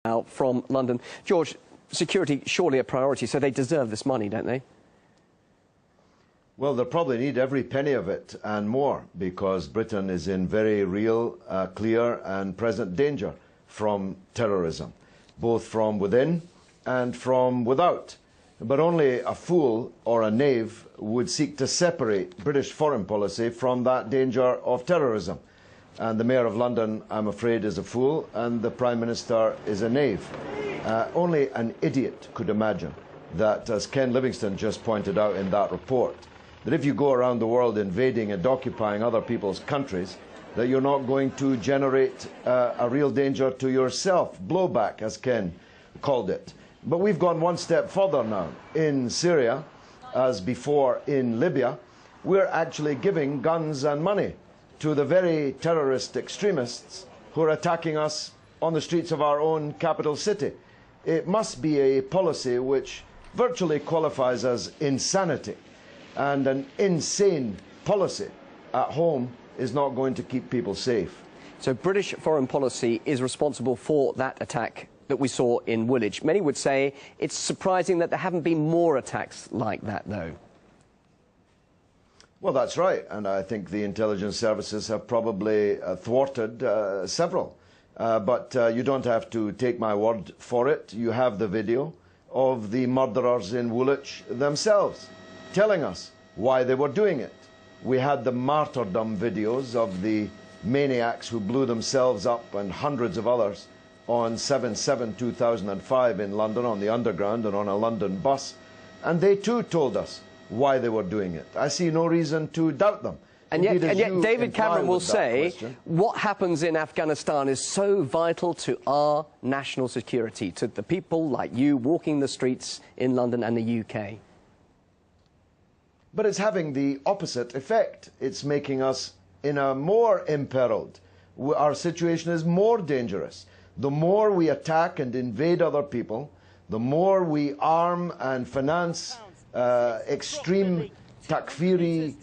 Out from London. George, security surely a priority, so they deserve this money, don't they? Well, they'll probably need every penny of it and more, because Britain is in very real, clear and present danger from terrorism, both from within and from without. But only a fool or a knave would seek to separate British foreign policy from that danger of terrorism. And the Mayor of London, I'm afraid, is a fool, and the Prime Minister is a knave. Only an idiot could imagine that, as Ken Livingstone just pointed out in that report, that if you go around the world invading and occupying other people's countries, that you're not going to generate a real danger to yourself, blowback, as Ken called it. But we've gone one step further now. In Syria, as before in Libya, we're actually giving guns and money to the very terrorist extremists who are attacking us on the streets of our own capital city. It must be a policy which virtually qualifies as insanity, and an insane policy at home is not going to keep people safe. So British foreign policy is responsible for that attack that we saw in Woolwich. Many would say it's surprising that there haven't been more attacks like that, though. Well, that's right, and I think the intelligence services have probably thwarted several. But you don't have to take my word for it. You have the video of the murderers in Woolwich themselves telling us why they were doing it. We had the martyrdom videos of the maniacs who blew themselves up and hundreds of others on 7/7/2005 in London on the Underground and on a London bus, and they too told us why they were doing it. I see no reason to doubt them. And yet David Cameron will say what happens in Afghanistan is so vital to our national security, to the people like you walking the streets in London and the UK. But it's having the opposite effect. It's making us in a more imperiled. Our situation is more dangerous. The more we attack and invade other people, the more we arm and finance extreme Takfiri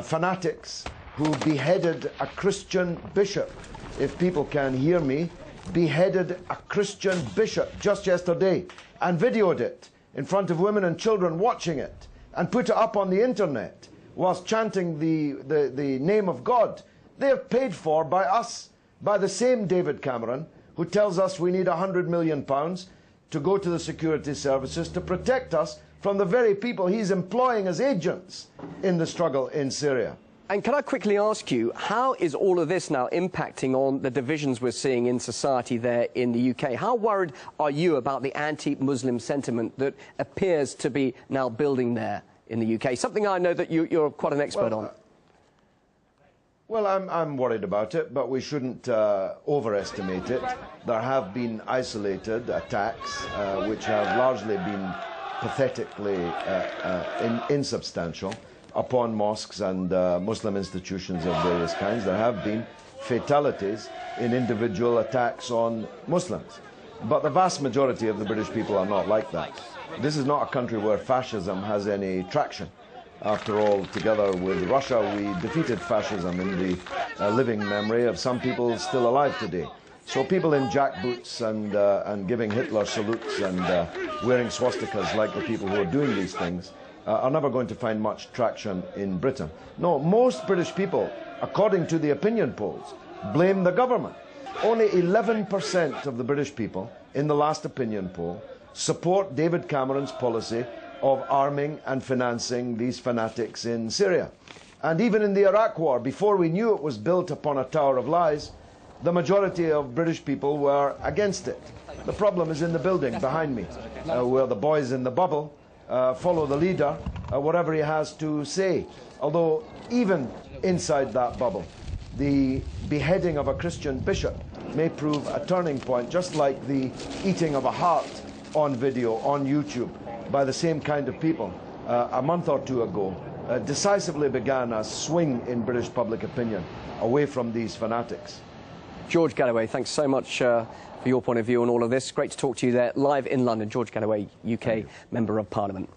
fanatics who beheaded a Christian bishop. If people can hear me, beheaded a Christian bishop just yesterday and videoed it in front of women and children watching it and put it up on the internet whilst chanting the name of God. They're paid for by us, by the same David Cameron who tells us we need £100 million to go to the security services to protect us from the very people he's employing as agents in the struggle in Syria. And can I quickly ask you, how is all of this now impacting on the divisions we're seeing in society there in the UK? How worried are you about the anti-Muslim sentiment that appears to be now building there in the UK? Something I know that you're quite an expert on. Well, I'm worried about it, but we shouldn't overestimate it. There have been isolated attacks which have largely been pathetically insubstantial upon mosques and Muslim institutions of various kinds. There have been fatalities in individual attacks on Muslims. But the vast majority of the British people are not like that. This is not a country where fascism has any traction. After all, together with Russia, we defeated fascism in the living memory of some people still alive today. So people in jackboots and giving Hitler salutes and wearing swastikas like the people who are doing these things are never going to find much traction in Britain. No, most British people, according to the opinion polls, blame the government. Only 11% of the British people in the last opinion poll support David Cameron's policy of arming and financing these fanatics in Syria. And even in the Iraq War, before we knew it was built upon a tower of lies, the majority of British people were against it. The problem is in the building behind me, where the boys in the bubble follow the leader, whatever he has to say. Although even inside that bubble, the beheading of a Christian bishop may prove a turning point, just like the eating of a heart on video, on YouTube, by the same kind of people a month or two ago, decisively began a swing in British public opinion away from these fanatics. George Galloway, thanks so much for your point of view on all of this. Great to talk to you there live in London. George Galloway, UK Member of Parliament.